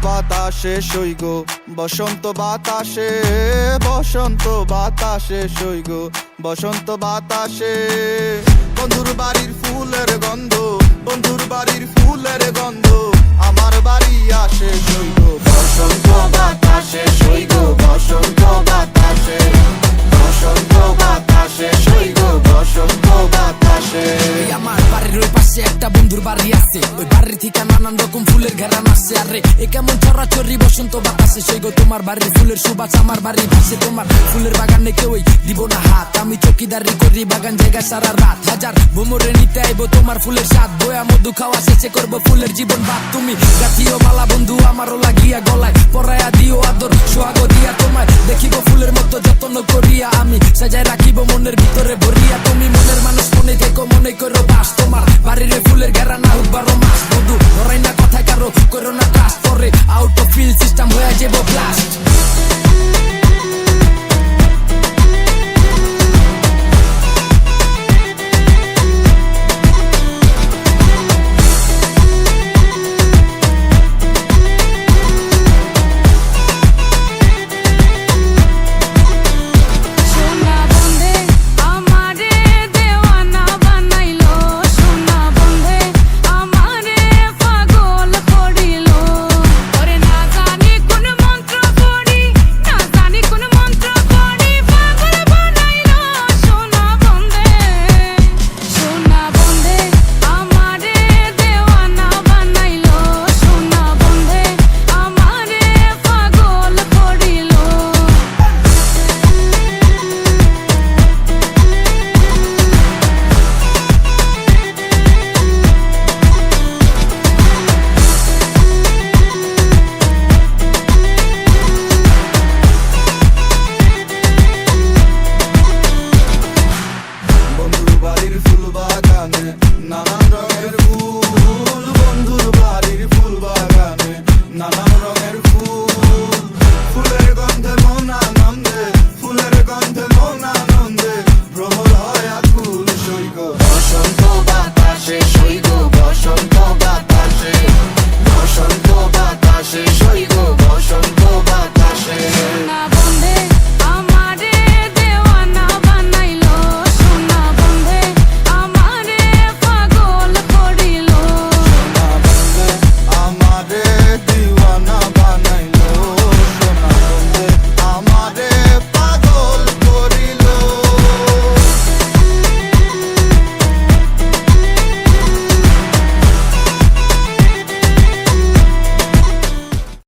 বাতাসে সইগ বসন্ত বাতাসে, বসন্ত বাতাসে সইগ বসন্ত বাতাসে। বন্ধুর বাড়ির ফুলের গন্ধ, বন্ধুর বাড়ির ফুলের গন্ধ আমার বাড়ি আসে সইগ বসন্ত বাতাসে, সইগ বসন্ত বাতাসে, বসন্ত বাতাসে সইগ বসন্ত বাতাসে। আমার বাড়ির ওই পাশে একটা বন্ধুর বাড়ি আছে, ওই বাড়ির থেকে নানান রকম ফুলের ঘেরান আসছে। আরে এ কেমন চরাচরি বসন্ত বাতাসে সইগো, তোমার বাড়ির ফুলের সুবাস আমার বাড়ির পাশে। তোমার ফুলের বাগানে কেউই দিব না হাত, আমি চকিদারি করি বাগান জায়গা সারা রাত। হাজার ভ্রমরে নিতে আইবো তোমার ফুলের স্বাদ, বয়া মধু খাওয়া শেষে করবো ফুলের জীবন বাদ। তুমি গাথিও মালা বন্ধু আমারও লাগিয়া গলায়, পরায়া দিও আদর সোহাগ দিয়া তোমায় দেখিব ফুলের মতো যত্ন করিয়া। আমি সাজায় রাখিব মনের ভিতরে ভরি